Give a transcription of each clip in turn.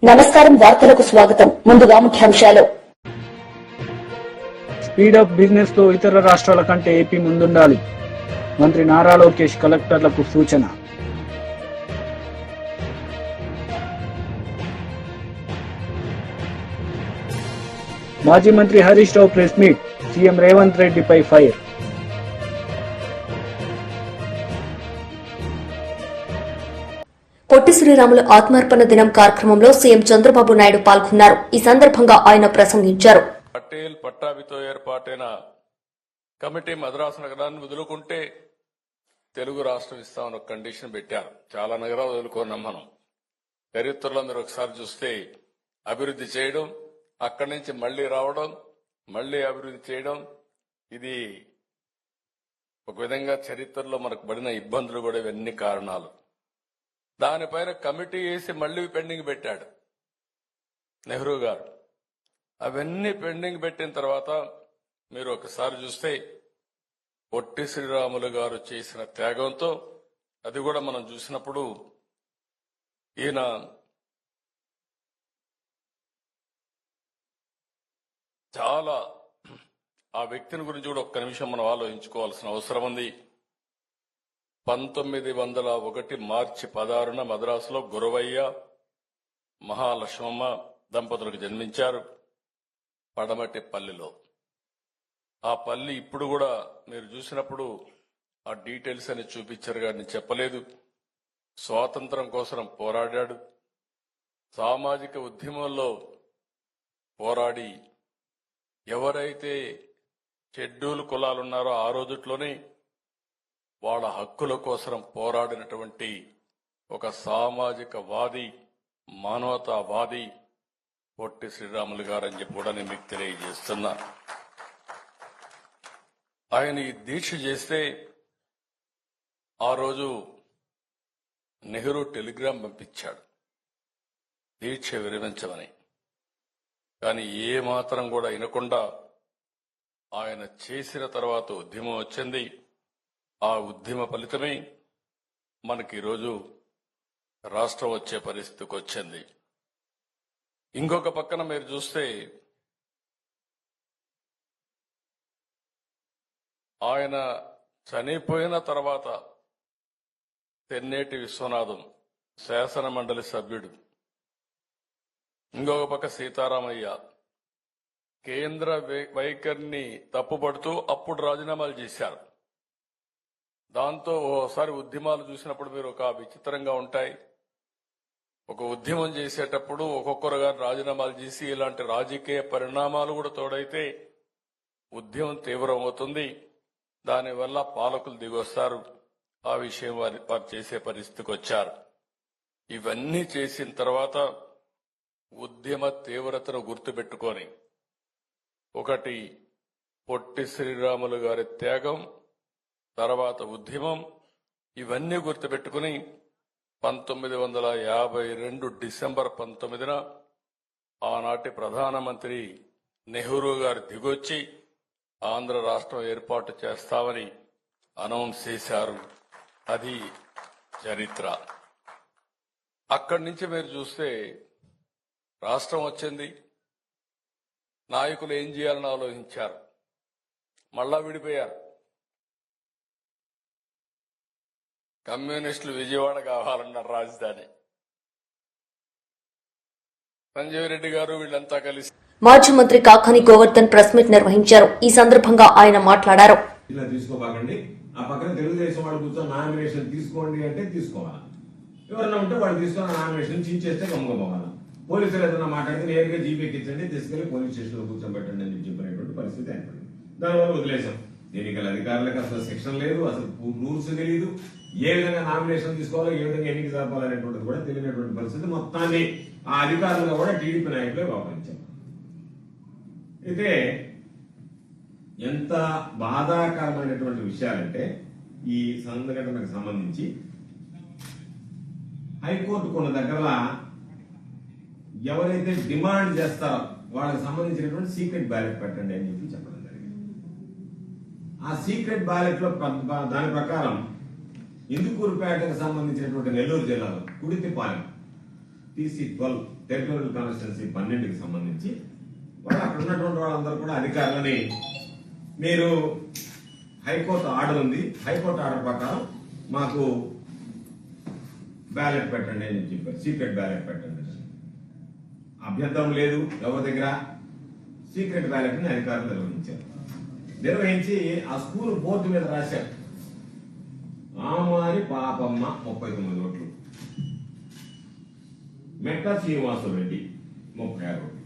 నమస్కారం, వార్తలకు స్వాగతం. ముందుగా ముఖ్యాంశాలు. స్పీడ్ అప్ బిజినెస్ లో ఇతర రాష్ట్రాల కంటే ఏపీ ముందుండాలి. మంత్రి నారా లోకేష్ కలెక్టర్లకు సూచన. మాజీ మంత్రి Harish Rao press meet. CM Revanth రెడ్డిపై ఫైర్. పొట్టి శ్రీరాములు ఆత్మార్పణ దినం కార్యక్రమంలో సీఎం చంద్రబాబు నాయుడు పాల్గొన్నారు. ఈ సందర్భంగా ఆయన ప్రసంగించారు. పటేల్ పట్టాభితో ఏర్పాటైన కమిటీ మద్రాసు నగరాన్ని వదులుకుంటే తెలుగు రాష్ట్రం ఇస్తామని ఒక కండిషన్ పెట్టారు. చాలా నగరాలు వదులుకున్నాం మనం. చరిత్రలో మీరు ఒకసారి చూస్తే అభివృద్ధి చేయడం, అక్కడి నుంచి మళ్లీ రావడం, మళ్లీ అభివృద్ధి చేయడం, ఇది ఒక విధంగా చరిత్రలో మనకు పడిన ఇబ్బందులు కూడా ఇవన్నీ కారణాలు. దానిపైన కమిటీ వేసి మళ్లీ పెండింగ్ పెట్టాడు నెహ్రూ గారు. అవన్నీ పెండింగ్ పెట్టిన తర్వాత మీరు ఒకసారి చూస్తే పొట్టి శ్రీరాములు గారు చేసిన త్యాగంతో అది కూడా మనం చూసినప్పుడు ఈయన చాలా ఆ వ్యక్తిని గురించి కూడా ఒక్క నిమిషం మనం ఆలోచించుకోవాల్సిన అవసరం ఉంది. 1901 మార్చి 16న మద్రాసులో గురవయ్య మహాలక్ష్మమ్మ దంపతులకు జన్మించారు పడమటి పల్లిలో. ఆ పల్లి ఇప్పుడు కూడా మీరు చూసినప్పుడు ఆ డీటెయిల్స్ అని చూపించారు కానీ చెప్పలేదు. స్వాతంత్రం కోసం పోరాడాడు. సామాజిక ఉద్యమంలో పోరాడి ఎవరైతే షెడ్యూల్ కులాలున్నారో ఆ రోజుట్లోనే వాళ్ళ హక్కుల కోసం పోరాడినటువంటి ఒక సామాజికవాది, మానవతావాది పొట్టి శ్రీరాములు గారని చెప్పి కూడా నేను మీకు తెలియజేస్తున్నా. ఆయన ఈ దీక్ష చేస్తే ఆ రోజు నెహ్రూ టెలిగ్రామ్ పంపించాడు దీక్ష విరమించమని. కానీ ఏ మాత్రం కూడా వినకుండా ఆయన చేసిన తర్వాత ఉద్యమం వచ్చింది. ఆ ఉద్యమ ఫలితమే మనకి ఈరోజు రాష్ట్రం వచ్చే పరిస్థితికి వచ్చింది. ఇంకొక పక్కన మీరు చూస్తే ఆయన చనిపోయిన తర్వాత తెన్నేటి విశ్వనాథం శాసన మండలి సభ్యుడు, ఇంకొక పక్క సీతారామయ్య కేంద్ర వైఖరిని తప్పుపడుతూ అప్పుడు రాజీనామాలు చేశారు. దాంతో ఓసారి ఉద్యమాలు చూసినప్పుడు మీరు ఒక విచిత్రంగా ఉంటాయి. ఒక ఉద్యమం చేసేటప్పుడు ఒక్కొక్కరుగా రాజీనామాలు చేసి ఇలాంటి రాజకీయ పరిణామాలు కూడా తోడైతే ఉద్యమం తీవ్రమవుతుంది. దానివల్ల పాలకులు దిగొస్తారు. ఆ విషయం వారు చేసే పరిస్థితికి వచ్చారు. ఇవన్నీ చేసిన తర్వాత ఉద్యమ తీవ్రతను గుర్తుపెట్టుకొని ఒకటి పొట్టి శ్రీరాములు గారి త్యాగం, తర్వాత ఉద్యమం, ఇవన్నీ గుర్తుపెట్టుకుని 1952 డిసెంబర్ 19న ఆనాటి ప్రధానమంత్రి నెహ్రూ గారు దిగొచ్చి ఆంధ్ర రాష్ట్రం ఏర్పాటు చేస్తామని అనౌన్స్ చేశారు. అది చరిత్ర. అక్కడి నుంచి మీరు చూస్తే రాష్ట్రం వచ్చింది. నాయకులు ఏం చేయాలని ఆలోచించారు. మళ్ళా విడిపోయారు. కమ్యూనిస్టులు విజయవాడ కావాలన్నారు రాజధాని. సంజీవ్ రెడ్డి గారు వీళ్ళంతా కలిసి మాజీ మంత్రి కాకాని గోవర్ధన్ ప్రెస్ మీట్ నిర్వహించారు. ఈ సందర్భంగా ఆయన మాట్లాడారు. ఇలా తీసుకోబాకండి, ఆ పక్కన తెలుగుదేశం వాళ్ళు కూర్చొని నామినేషన్ తీసుకోండి అంటే తీసుకోవాలా, ఎవరన్నా ఉంటే వాళ్ళు తీసుకున్న నామినేషన్ చించేస్తే గమ్ముకోవాలా. పోలీసులు ఏదైనా మాట్లాడితే నేరుగా జీపీకి ఇచ్చండి, తీసుకెళ్లి పోలీస్ స్టేషన్ లో కూర్చోబెట్టండి అని చెప్పినటువంటి పరిస్థితి ఏర్పడింది. దానివల్ల వదిలేశాం. ఎన్నికల అధికారులకు అసలు సెక్షన్ లేదు, అసలు రూల్స్ తెలియదు. ఏ విధంగా నామినేషన్ తీసుకోవాలో, ఏ విధంగా ఎన్నిక జరపాలనేటువంటిది కూడా తెలియనటువంటి పరిస్థితి. మొత్తాన్ని ఆ అధికారులుగా కూడా టీడీపీ నాయకులే వ్యవహరించారు. అయితే ఎంత బాధాకరమైనటువంటి విషయాలంటే ఈ సంఘటనకు సంబంధించి హైకోర్టు కొన్ని దగ్గర ఎవరైతే డిమాండ్ చేస్తారో వాళ్ళకి సంబంధించినటువంటి సీక్రెట్ బ్యాలెట్ పెట్టండి అని చెప్పి చెప్పడం జరిగింది. ఆ సీక్రెట్ బ్యాలెట్ లో దాని ప్రకారం ఇందుకూరుపేటకు సంబంధించినటువంటి నెల్లూరు జిల్లాలో కుడితిపాలెం TC12 టెరిటోరియల్ కాన్స్టిట్యున్సీ 12కి సంబంధించి వాళ్ళు అక్కడ ఉన్నటువంటి వాళ్ళందరూ కూడా అధికారులని మీరు హైకోర్టు ఆర్డర్ ఉంది, హైకోర్టు ఆర్డర్ ప్రకారం మాకు బ్యాలెట్ పెట్టండి అని చెప్పారు. సీక్రెట్ బ్యాలెట్ పెట్టండి, అభ్యంతరం లేదు ఎవరి దగ్గర. సీక్రెట్ బ్యాలెట్ ని అధికారులు నిర్వహించి ఆ స్కూల్ బోర్డు మీద రాశారు ఆమారి పాపమ్మ 39 ఓట్లు, మెట్టా శ్రీనివాసరెడ్డి 36 ఓట్లు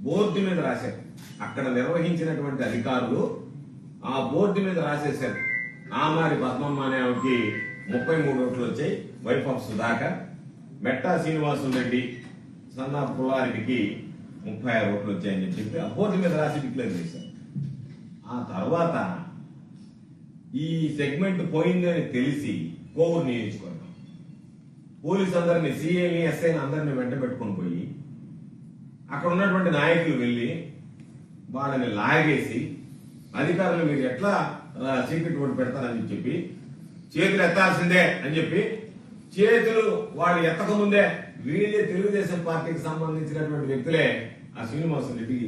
బోర్డు మీద రాశారు. అక్కడ నిర్వహించినటువంటి అధికారులు ఆ బోర్డు మీద రాసేశారు. ఆమారి పద్మమ్మ అనే ఆమెకి 33 ఓట్లు వచ్చాయి, వైఫ్ ఆఫ్ సుధాకర్. మెట్టా శ్రీనివాసరెడ్డి సన్నా పుల్లారెడ్డికి 36 ఓట్లు వచ్చాయని చెప్పి ఆ బోర్డు మీద రాసి డిక్లేర్ చేశారు. ఆ తర్వాత ఈ సెగ్మెంట్ పోయిందని తెలిసి కోవూరు నియోజకవర్గం పోలీసు అందరినీ, సిఐని, ఎస్ఐని అందరినీ వెంట పెట్టుకుని పోయి అక్కడ ఉన్నటువంటి నాయకులు వెళ్లి వాళ్ళని లాగేసి అధికారులు మీరు ఎట్లా సీక్రెట్ ఓటు పెడతారని చెప్పి చేతులు ఎత్తాల్సిందే అని చెప్పి చేతులు వాళ్ళు ఎత్తకముందే వీళ్ళే తెలుగుదేశం పార్టీకి సంబంధించినటువంటి వ్యక్తులే ఆ శ్రీనివాసరెడ్డి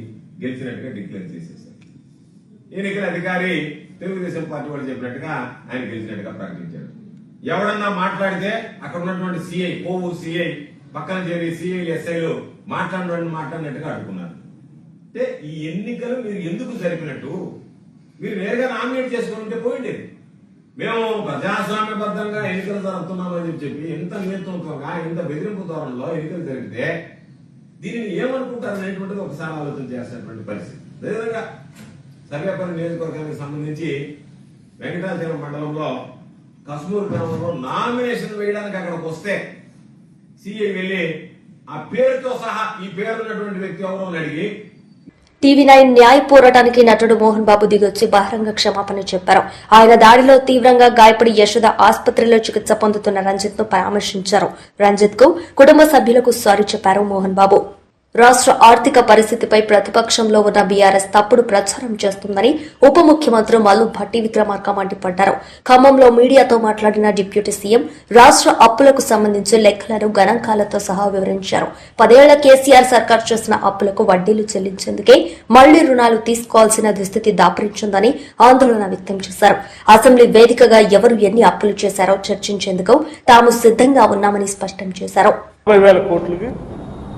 గెలిచినట్టుగా డిక్లేర్ చేసేసారు. ఎన్నికల అధికారి తెలుగుదేశం పార్టీ వాళ్ళు చెప్పినట్టుగా ఆయన గెలిచినట్టుగా ప్రకటించారు. ఎవడన్నా మాట్లాడితే అక్కడ ఉన్నటువంటి సిఐ, కోవూరు సిఐ పక్కన చేరి సిఐలు, ఎస్ఐలు మాట్లాడినట్టుగా అడుగుతున్నారు. అంటే ఈ ఎన్నికలు మీరు ఎందుకు జరిపినట్టు? మీరు నేరుగా నామినేట్ చేసుకుంటే పోయిండేది. మేము ప్రజాస్వామ్యబద్ధంగా ఎన్నికలు జరుపుతున్నామని చెప్పి ఎంత నియంత్రణగా, ఎంత బెదిరింపు ధోరణిలో ఎన్నికలు జరిగితే దీనిని ఏమనుకుంటారు అనేటువంటిది ఒకసారి ఆలోచన చేసినటువంటి పరిస్థితి. అదేవిధంగా సర్వేపల్లి నియోజకవర్గానికి సంబంధించి వెంకటాచలం మండలంలో కస్మూరు గ్రామంలో నామినేషన్ వేయడానికి అక్కడికి వస్తే సిఐ వెళ్లి ఆ పేరుతో సహా ఈ పేరున్నటువంటి వ్యక్తి ఎవరో అని అడిగి టీవీ9 న్యాయ పోరాటానికి నటుడు మోహన్ బాబు దిగొచ్చి బహిరంగ క్షమాపణ చెప్పారు. ఆయన దాడిలో తీవ్రంగా గాయపడి యశోద ఆసుపత్రిలో చికిత్స పొందుతున్న రంజిత్ ను పరామర్శించారు. రంజిత్ కు కుటుంబ సభ్యులకు సారీ చెప్పారు మోహన్ బాబు. రాష్ట్ర ఆర్థిక పరిస్థితిపై ప్రతిపక్షంలో ఉన్న బీఆర్ఎస్ తప్పుడు ప్రచారం చేస్తుందని ఉప ముఖ్యమంత్రి మల్లు భట్టి విక్రమార్క మండిపడ్డారు. ఖమ్మంలో మీడియాతో మాట్లాడిన డిప్యూటీ సీఎం రాష్ట్ర అప్పులకు సంబంధించి లెక్కలను గణాంకాలతో సహా వివరించారు. 10 ఏళ్ల కేసీఆర్ సర్కార్ చేసిన అప్పులకు వడ్డీలు చెల్లించేందుకే మళ్లీ రుణాలు తీసుకోవాల్సిన దుస్థితి దాపురించిందని ఆందోళన వ్యక్తం చేశారు. అసెంబ్లీ వేదికగా ఎవరు ఎన్ని అప్పులు చేశారో చర్చించేందుకు తాము సిద్దంగా ఉన్నామని స్పష్టం చేశారు.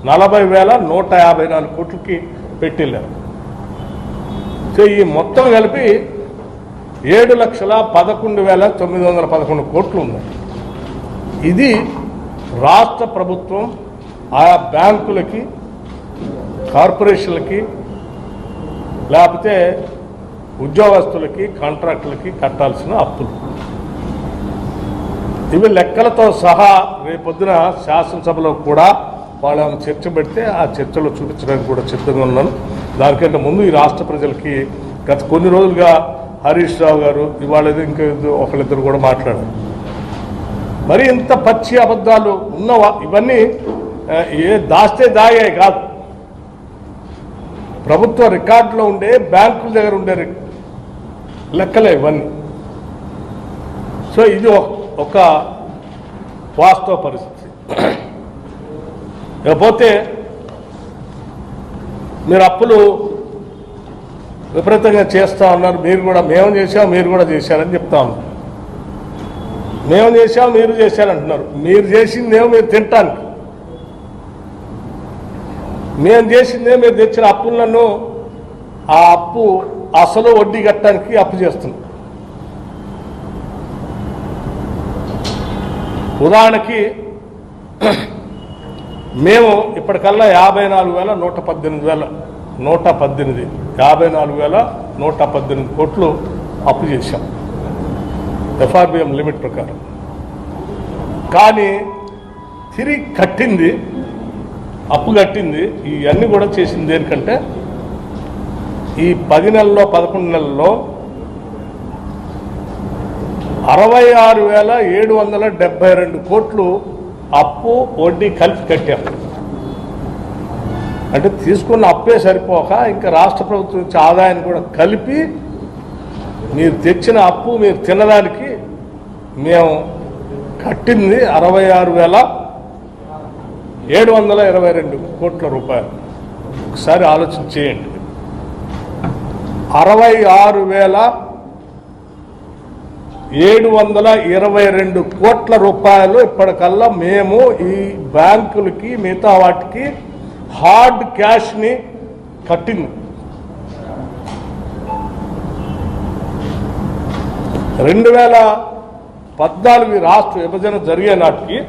40,154 కోట్లకి పెట్టిల్లారు. సో ఈ మొత్తం కలిపి 7,11,911 కోట్లు ఉన్నాయి. ఇది రాష్ట్ర ప్రభుత్వం ఆయా బ్యాంకులకి, కార్పొరేషన్లకి, లేకపోతే ఉద్యోగస్తులకి, కాంట్రాక్టులకి కట్టాల్సిన అప్పులు. ఇవి లెక్కలతో సహా రేపొద్దున శాసనసభలో కూడా వాళ్ళని చర్చ పెడితే ఆ చర్చలో చూపించడానికి కూడా సిద్ధంగా ఉన్నాను. దానికంటే ముందు ఈ రాష్ట్ర ప్రజలకి గత కొన్ని రోజులుగా హరీష్ రావు గారు, ఇవాళ ఇంకా ఒకళ్ళిద్దరు కూడా మాట్లాడారు. మరి ఇంత పచ్చి అబద్ధాలు ఉన్నవా? ఇవన్నీ దాస్తే దాగాయి కాదు, ప్రభుత్వ రికార్డులో ఉండే, బ్యాంకుల దగ్గర ఉండే లెక్కలే ఇవన్నీ. సో ఇది ఒక వాస్తవ పరిస్థితి. లేకపోతే మీరు అప్పులు విపరీతంగా చేస్తూ ఉన్నారు, మీరు కూడా మేము చేసాం, మీరు కూడా చేశారని చెప్తా ఉన్నారు. మేము చేసాం, మీరు చేశారంటున్నారు. మీరు చేసిందేమో మీరు తినటానికి, మేము చేసిందే మీరు తెచ్చిన అప్పులను ఆ అప్పు అసలు వడ్డీ కట్టడానికి అప్పు చేస్తున్నాం. ఉదాహరణకి మేము ఇప్పటికల్లా 54,118 కోట్లు అప్పు చేశాం ఎఫ్ఆర్బిఎం లిమిట్ ప్రకారం. కానీ తిరిగి కట్టింది, అప్పు కట్టింది, ఇవన్నీ కూడా చేసింది దేనికంటే ఈ 10 నెలల్లో 11 నెలల్లో 66,772 కోట్లు అప్పు వడ్డీ కలిపి కట్టాం. అంటే తీసుకున్న అప్పే సరిపోక ఇంకా రాష్ట్ర ప్రభుత్వం నుంచి ఆదాయాన్ని కూడా కలిపి మీరు తెచ్చిన అప్పు మీరు తినడానికి మేము కట్టింది 722 కోట్ల రూపాయలు. ఒకసారి ఆలోచన చేయండి. 66,722 కోట్ల రూపాయలు ఇప్పటికల్లా మేము ఈ బ్యాంకులకి మిగతా వాటికి హార్డ్ క్యాష్ని కట్టింది. 2014 రాష్ట్ర విభజన జరిగే నాటికి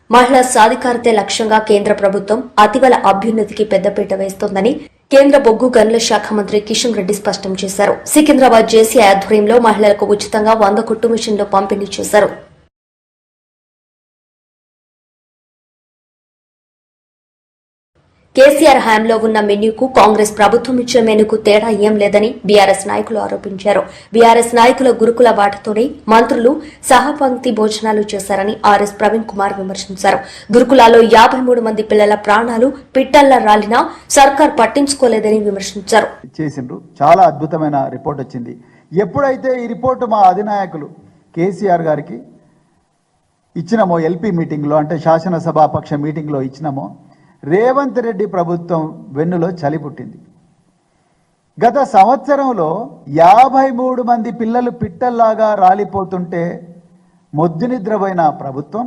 మహిళా సాధికారతే లక్ష్యంగా కేంద్ర ప్రభుత్వం అతివల అభ్యున్నతికి పెద్దపీట వేస్తోందని కేంద్ర బొగ్గు గనుల శాఖ మంత్రి కిషన్ రెడ్డి స్పష్టం చేశారు. సికింద్రాబాద్ జేసీ ఆధ్వర్యంలో మహిళలకు ఉచితంగా 100 కుట్టు మిషన్లు పంపిణీ చేశారు. కేసీఆర్ హయాంలో ఉన్న మెన్యూకు కాంగ్రెస్ ప్రభుత్వం ఇచ్చే మెనూకు తేడా ఏం లేదని బీఆర్ఎస్ నాయకులు ఆరోపించారు. బీఆర్ఎస్ నాయకుల గురుకుల బాటతోనే మంత్రులు సహపంక్తి భోజనాలు చేశారని ఆర్ఎస్ ప్రవీణ్ కుమార్ విమర్శించారు. గురుకులాలో 53 మంది పిల్లల ప్రాణాలు పిట్టల్లా రాలినా సర్కార్ పట్టించుకోలేదని విమర్శించారు. చేసిండ్రు. చాలా అద్భుతమైన రిపోర్ట్ వచ్చింది. ఎప్పుడైతే ఈ రిపోర్టు మా అధినాయకులు కేసీఆర్ గారికి ఇచ్చినామో, ఎల్పీ మీటింగ్లో అంటే శాసనసభాపక్ష మీటింగ్లో ఇచ్చినామో, రేవంత్ రెడ్డి ప్రభుత్వం వెన్నులో చలి పుట్టింది. గత సంవత్సరంలో 53 మంది పిల్లలు పిట్టల్లాగా రాలిపోతుంటే మొద్దు నిద్రపోయిన ప్రభుత్వం,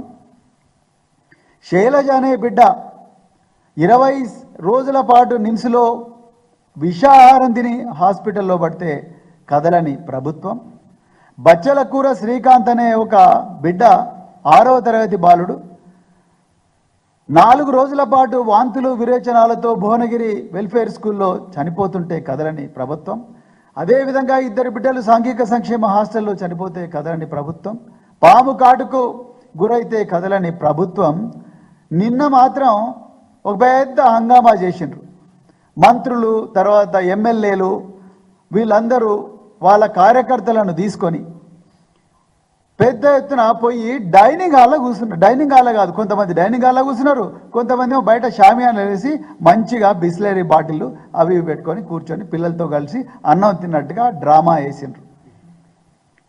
శైలజ అనే బిడ్డ 20 రోజుల పాటు నిమ్స్లో విషాహారం తిని హాస్పిటల్లో పడితే కదలని ప్రభుత్వం, బచ్చలకూర శ్రీకాంత్ అనే ఒక బిడ్డ 6వ తరగతి బాలుడు 4 రోజుల పాటు వాంతులు విరేచనాలతో భువనగిరి వెల్ఫేర్ స్కూల్లో చనిపోతుంటే కదలని ప్రభుత్వం, అదేవిధంగా 2 బిడ్డలు సాంఘిక సంక్షేమ హాస్టల్లో చనిపోతే కదలని ప్రభుత్వం, పాము కాటుకు గురైతే కదలని ప్రభుత్వం నిన్న మాత్రం ఒక పెద్ద హంగామా చేసిండ్రు. మంత్రులు, తర్వాత ఎమ్మెల్యేలు వీళ్ళందరూ వాళ్ళ కార్యకర్తలను తీసుకొని పెద్ద ఎత్తున పోయి డైనింగ్ హాల్లో కూర్చున్నారు. డైనింగ్ హాల్లో కాదు, కొంతమంది డైనింగ్ హాల్లో కూర్చున్నారు, కొంతమంది బయట షామియానా వేసి మంచిగా బిస్లరీ బాటిళ్ళు అవి పెట్టుకొని కూర్చొని పిల్లలతో కలిసి అన్నం తిన్నట్టుగా డ్రామా వేసిండ్రు.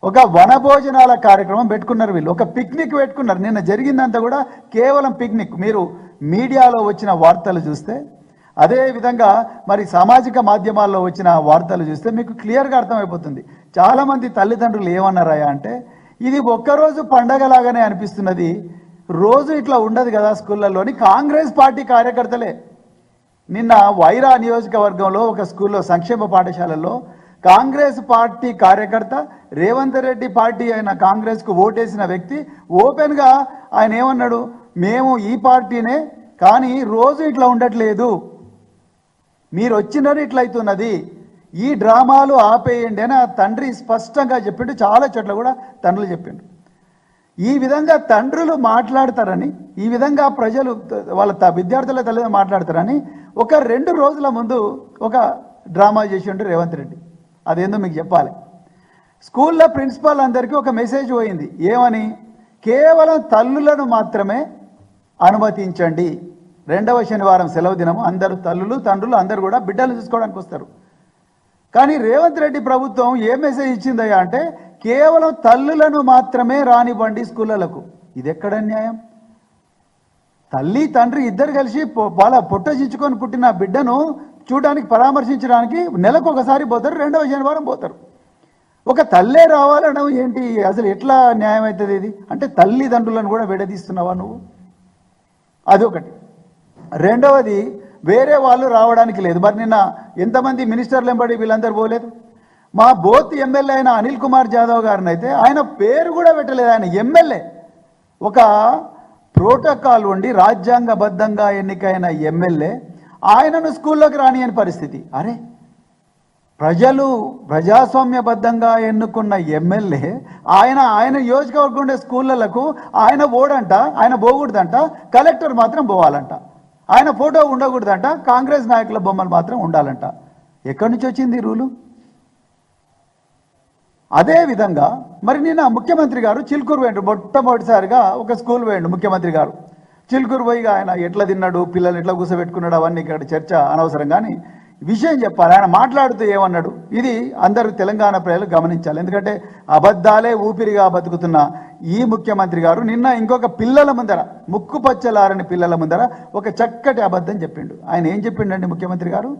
ఒక వనభోజనాల కార్యక్రమం పెట్టుకున్నారు వీళ్ళు, ఒక పిక్నిక్ పెట్టుకున్నారు. నిన్న జరిగిందంతా కూడా కేవలం పిక్నిక్. మీరు మీడియాలో వచ్చిన వార్తలు చూస్తే, అదేవిధంగా మరి సామాజిక మాధ్యమాల్లో వచ్చిన వార్తలు చూస్తే మీకు క్లియర్గా అర్థమైపోతుంది. చాలామంది తల్లిదండ్రులు ఏమన్నారయ్యా అంటే, ఇది ఒక్కరోజు పండగలాగానే అనిపిస్తున్నది, రోజు ఇట్లా ఉండదు కదా స్కూళ్ళల్లోని. కాంగ్రెస్ పార్టీ కార్యకర్తలే నిన్న వైరా నియోజకవర్గంలో ఒక స్కూల్లో, సంక్షేమ పాఠశాలలో కాంగ్రెస్ పార్టీ కార్యకర్త, రేవంత్ రెడ్డి పార్టీ అయిన కాంగ్రెస్కు ఓటేసిన వ్యక్తి ఓపెన్గా ఆయన ఏమన్నాడు, మేము ఈ పార్టీనే కానీ రోజు ఇట్లా ఉండట్లేదు, మీరు వచ్చినది ఇట్లయితున్నది, ఈ డ్రామాలు ఆపేయండి అని ఆ తండ్రి స్పష్టంగా చెప్పిండు. చాలా చోట్ల కూడా తండ్రులు చెప్పిండు. ఈ విధంగా తండ్రులు మాట్లాడతారని, ఈ విధంగా ప్రజలు వాళ్ళ విద్యార్థుల తల్లిదండ్రులు మాట్లాడతారని ఒక 2 రోజుల ముందు ఒక డ్రామా చేసిండు రేవంత్ రెడ్డి. అదేందో మీకు చెప్పాలి. స్కూల్లో ప్రిన్సిపాల్ అందరికీ ఒక మెసేజ్ పోయింది. ఏమని? కేవలం తల్లులను మాత్రమే అనుమతించండి, 2వ శనివారం సెలవు దినము, అందరూ తల్లులు తండ్రులు అందరూ కూడా బిడ్డలు చూసుకోవడానికి వస్తారు. కానీ రేవంత్ రెడ్డి ప్రభుత్వం ఏ మెసేజ్ ఇచ్చిందయ్యా అంటే, కేవలం తల్లులను మాత్రమే రానివ్వండి స్కూళ్ళలకు. ఇది ఎక్కడ న్యాయం? తల్లి తండ్రి ఇద్దరు కలిసి వాళ్ళ పొట్ట చించుకొని పుట్టిన బిడ్డను చూడడానికి, పరామర్శించడానికి నెలకు ఒకసారి పోతారు, 2వ శనివారం పోతారు. ఒక తల్లే రావాలనడం ఏంటి? అసలు ఎట్లా న్యాయం అవుతుంది ఇది? అంటే తల్లిదండ్రులను కూడా విడదీస్తున్నావా నువ్వు? అదొకటి. రెండవది, వేరే వాళ్ళు రావడానికి లేదు. మరి నిన్న ఎంతమంది మినిస్టర్లు ఎంబడి వీళ్ళందరూ పోలేదు? మా బోత్ ఎమ్మెల్యే అయిన అనిల్ కుమార్ జాదవ్ గారిని అయితే ఆయన పేరు కూడా పెట్టలేదు. ఆయన ఎమ్మెల్యే, ఒక ప్రోటోకాల్ ఉండి రాజ్యాంగబద్ధంగా ఎన్నికైన ఎమ్మెల్యే ఆయనను స్కూల్లోకి రానియని పరిస్థితి. అరే, ప్రజలు ప్రజాస్వామ్యబద్ధంగా ఎన్నుకున్న ఎమ్మెల్యే ఆయన నియోజకవర్గం ఉండే స్కూళ్ళకు ఆయన ఓడంట, ఆయన పోకూడదంట, కలెక్టర్ మాత్రం పోవాలంట, ఆయన ఫోటో ఉండకూడదంట, కాంగ్రెస్ నాయకుల బొమ్మలు మాత్రం ఉండాలంట. ఎక్కడి నుంచి వచ్చింది రూలు? అదేవిధంగా మరి నిన్న ముఖ్యమంత్రి గారు చిలుకూరు వేయండు, మొట్టమొదటిసారిగా ఒక స్కూల్ వేయండు ముఖ్యమంత్రి గారు. చిలుకూరు పోయి ఆయన ఎట్లా తిన్నాడు, పిల్లలు ఎట్లా కూర్చోబెట్టుకున్నాడు, అవన్నీ ఇక్కడ చర్చ అనవసరం. కానీ విషయం చెప్పాలి. ఆయన మాట్లాడుతూ ఏమన్నాడు, ఇది అందరూ తెలంగాణ ప్రజలు గమనించాలి. ఎందుకంటే అబద్ధాలే ఊపిరిగా బతుకుతున్న ఈ ముఖ్యమంత్రి గారు నిన్న ఇంకొక పిల్లల ముందర, ముక్కు పచ్చలారని పిల్లల ముందర ఒక చక్కటి అబద్ధం చెప్పిండు. ఆయన ఏం చెప్పిండండి ముఖ్యమంత్రి గారు?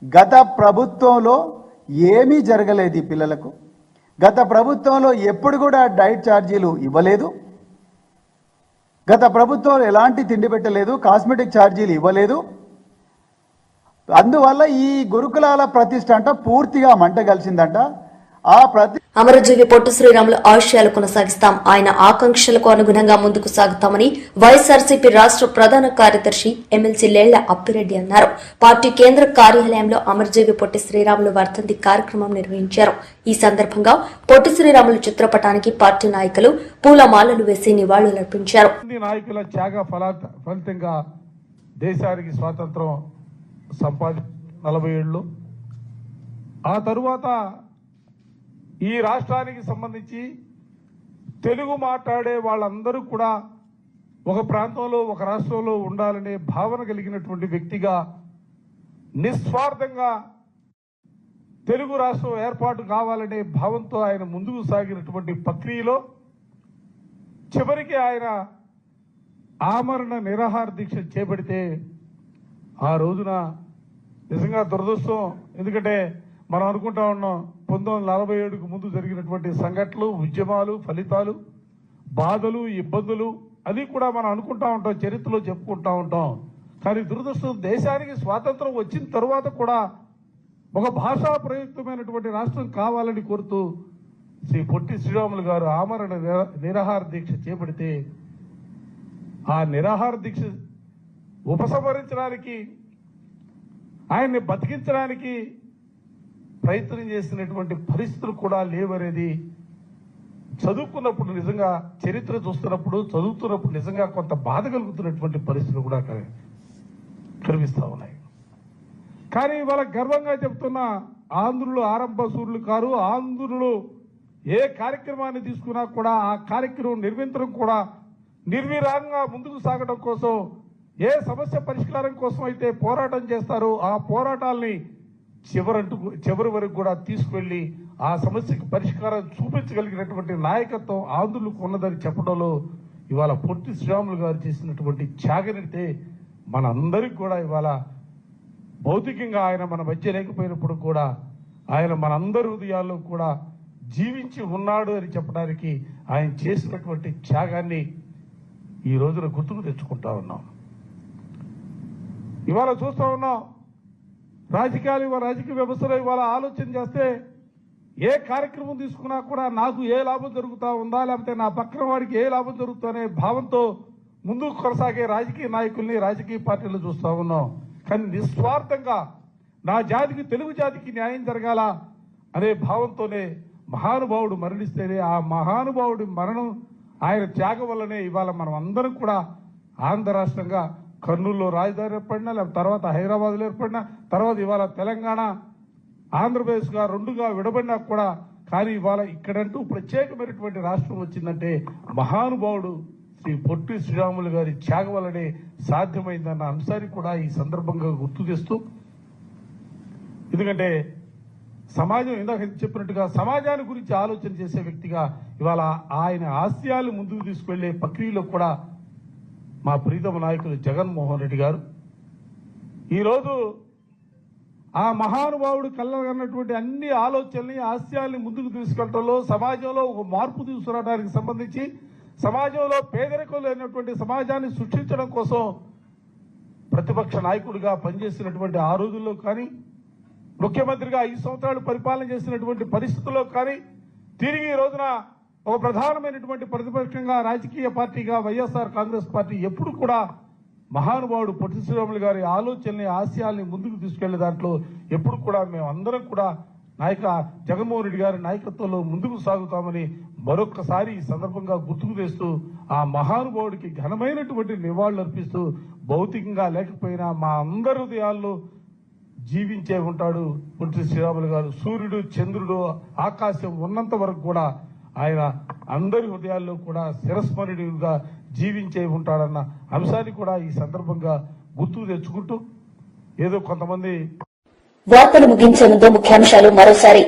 గత ప్రభుత్వంలో ఏమీ జరగలేదు ఈ పిల్లలకు, గత ప్రభుత్వంలో ఎప్పుడు కూడా డైట్ ఛార్జీలు ఇవ్వలేదు, గత ప్రభుత్వంలో ఎలాంటి తిండి పెట్టలేదు, కాస్మెటిక్ ఛార్జీలు ఇవ్వలేదు, అందువల్ల ఈ గురుకులాల ప్రతిష్ట అంట పూర్తిగా మంట కలిసిందంట. ఆ అమరజీవి పొట్టి శ్రీరాములు ఆశయాలు కొనసాగిస్తాం, ఆయన ఆకాంక్షలకు అనుగుణంగా ముందుకు సాగుతామని వైఎస్ఆర్సీపీ రాష్ట్ర ప్రధాన కార్యదర్శి ఎమ్మెల్సీ లేళ్ల అప్పిరెడ్డి అన్నారు. పార్టీ కేంద్ర కార్యాలయంలో అమరజీవి పొట్టి శ్రీరాములు వర్ధంతి కార్యక్రమం నిర్వహించారు. ఈ సందర్భంగా పొట్టి శ్రీరాములు చిత్రపటానికి పార్టీ నాయకులు పూలమాలలు వేసి నివాళులర్పించారు. నాయకుల త్యాగ ఫలితంగా దేశానికి స్వాతంత్రం 40 ఏళ్ళు ఆ తరువాత ఈ రాష్ట్రానికి సంబంధించి తెలుగు మాట్లాడే వాళ్ళందరూ కూడా ఒక ప్రాంతంలో ఒక రాష్ట్రంలో ఉండాలనే భావన కలిగినటువంటి వ్యక్తిగా నిస్వార్థంగా తెలుగు రాష్ట్రం ఏర్పాటు కావాలనే భావంతో ఆయన ముందుకు సాగినటువంటి ప్రక్రియలో చివరికి ఆయన ఆమరణ నిరాహార దీక్ష చేపడితే ఆ రోజున నిజంగా దురదృష్టం. ఎందుకంటే మనం అనుకుంటా ఉన్నాం 1947కు ముందు జరిగినటువంటి సంఘటనలు, ఉద్యమాలు, ఫలితాలు, బాధలు, ఇబ్బందులు అది కూడా మనం అనుకుంటా ఉంటాం, చరిత్రలో చెప్పుకుంటా ఉంటాం. కానీ దురదృష్టం దేశానికి స్వాతంత్రం వచ్చిన తర్వాత కూడా ఒక భాషా ప్రయుక్తమైనటువంటి రాష్ట్రం కావాలని కోరుతూ శ్రీ పొట్టి శ్రీరాములు గారు ఆమరణ నిరాహార దీక్ష చేపడితే ఆ నిరాహార దీక్ష ఉపసంహరించడానికి, ఆయన్ని బతికించడానికి ప్రయత్నం చేసినటువంటి పరిస్థితులు కూడా లేవనేది చదువుకున్నప్పుడు, నిజంగా చరిత్ర చూస్తున్నప్పుడు, చదువుతున్నప్పుడు నిజంగా కొంత బాధ కలుగుతున్నటువంటి పరిస్థితులు కూడా కనిపిస్తూ ఉన్నాయి. కానీ ఇవాళ గర్వంగా చెప్తున్న ఆంధ్రులు ఆరంభ సూర్యులు కారు. ఆంధ్రులు ఏ కార్యక్రమాన్ని తీసుకున్నా కూడా ఆ కార్యక్రమం నిర్వింతరం కూడా నిర్విరామంగా ముందుకు సాగడం కోసం, ఏ సమస్య పరిష్కారం కోసం అయితే పోరాటం చేస్తారో ఆ పోరాటాల్ని చివరి వరకు కూడా తీసుకువెళ్లి ఆ సమస్యకు పరిష్కారం చూపించగలిగినటువంటి నాయకత్వం ఆంధ్రులకు ఉన్నదని చెప్పడంలో ఇవాళ పొట్టి శ్రీరాములు గారు చేసినటువంటి త్యాగనితే మనందరికి కూడా ఇవాళ భౌతికంగా ఆయన మన మధ్య లేకపోయినప్పుడు కూడా ఆయన మనందరి హృదయాల్లో కూడా జీవించి ఉన్నాడు అని చెప్పడానికి ఆయన చేసినటువంటి త్యాగాన్ని ఈ రోజున గుర్తుకు తెచ్చుకుంటా ఉన్నాం. ఇవాళ చూస్తూ ఉన్నాం రాజకీయాలు, ఇవాళ రాజకీయ వ్యవస్థలో ఇవాళ ఆలోచన చేస్తే ఏ కార్యక్రమం తీసుకున్నా కూడా నాకు ఏ లాభం జరుగుతా ఉందా, లేకపోతే నా పక్కన వాడికి ఏ లాభం జరుగుతుందనే భావంతో ముందుకు కొనసాగే రాజకీయ నాయకుల్ని, రాజకీయ పార్టీలు చూస్తూ ఉన్నాం. కానీ నిస్వార్థంగా నా జాతికి, తెలుగు జాతికి న్యాయం జరగాల అనే భావంతోనే మహానుభావుడు మరణిస్తేనే ఆ మహానుభావుడి మరణం, ఆయన త్యాగం వల్లనే ఇవాళ మనం అందరం కూడా ఆంధ్ర రాష్ట్రంగా కర్నూలులో రాజధాని ఏర్పడినా, లేకపోతే తర్వాత హైదరాబాద్లో ఏర్పడినా, తర్వాత ఇవాళ తెలంగాణ, ఆంధ్రప్రదేశ్గా రెండుగా విడబడినా కూడా, కానీ ఇవాళ ఇక్కడంటూ ప్రత్యేకమైనటువంటి రాష్ట్రం వచ్చిందంటే మహానుభావుడు శ్రీ పొట్టి శ్రీరాములు గారి త్యాగం వల్లనే సాధ్యమైందన్న అంశాన్ని కూడా ఈ సందర్భంగా గుర్తు చేస్తూ, ఎందుకంటే సమాజం ఇందాక చెప్పినట్టుగా సమాజాన్ని గురించి ఆలోచన చేసే వ్యక్తిగా ఇవాళ ఆయన ఆశయాలు ముందుకు తీసుకువెళ్లే ప్రక్రియలో కూడా మా ప్రీతమ నాయకులు జగన్మోహన్ రెడ్డి గారు ఈరోజు ఆ మహానుభావుడు కళ్ళగన్నటువంటి అన్ని ఆలోచనల్ని, ఆశయాల్ని ముందుకు తీసుకెళ్లడంలో, సమాజంలో ఒక మార్పు తీసుకురావడానికి సంబంధించి, సమాజంలో పేదరికం లేనటువంటి సమాజాన్ని సృష్టించడం కోసం ప్రతిపక్ష నాయకుడిగా పనిచేసినటువంటి ఆ రోజుల్లో కానీ, ముఖ్యమంత్రిగా 5 సంవత్సరాలు పరిపాలన చేసినటువంటి పరిస్థితుల్లో కానీ, తిరిగి ఈ రోజున ఒక ప్రధానమైనటువంటి ప్రతిపక్షంగా రాజకీయ పార్టీగా వైఎస్ఆర్ కాంగ్రెస్ పార్టీ ఎప్పుడు కూడా మహానుభావుడు పొట్టి శ్రీరాములు గారి ఆలోచనల్ని, ఆశయాల్ని ముందుకు తీసుకెళ్లే దాంట్లో ఎప్పుడు కూడా మేమందరం కూడా జగన్మోహన్ రెడ్డి గారి నాయకత్వంలో ముందుకు సాగుతామని మరొక్కసారి ఈ సందర్భంగా గుర్తుకు తెస్తూ ఆ మహానుభావుడికి ఘనమైనటువంటి నివాళులు అర్పిస్తూ, భౌతికంగా లేకపోయినా మా అందరి హృదయాల్లో జీవించే ఉంటాడు పొట్టి శ్రీరాములు గారు. సూర్యుడు, చంద్రుడు, ఆకాశం ఉన్నంత వరకు కూడా ఆయన అందరి హృదయాల్లో కూడా చిరస్మరణీయుడిగా జీవించే ఉంటాడన్న అంశాన్ని కూడా ఈ సందర్భంగా గుర్తు తెచ్చుకుంటూ, ఏదో కొంతమంది వార్తలు ముగించే ముందు ముఖ్యాంశాలు మరోసారి.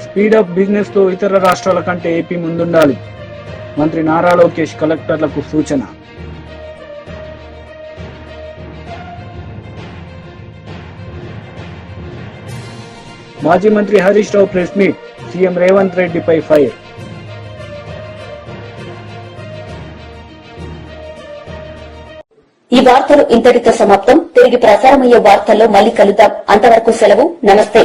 స్పీడప్ బిజినెస్ లో ఇతర రాష్ట్రాల కంటే ఏపీ ముందుండాలి. మంత్రి నారా లోకేష్ కలెక్టర్లకు సూచన. మాజీ మంత్రి Harish Rao press meet, CM Revanth రెడ్డిపై ఫైర్. ఈ వార్తలు ఇంతటితో సమాప్తం. తిరిగి ప్రసారమయ్యే వార్తల్లో మళ్ళీ కలుద్దాం. అంతవరకు సెలవు. నమస్తే.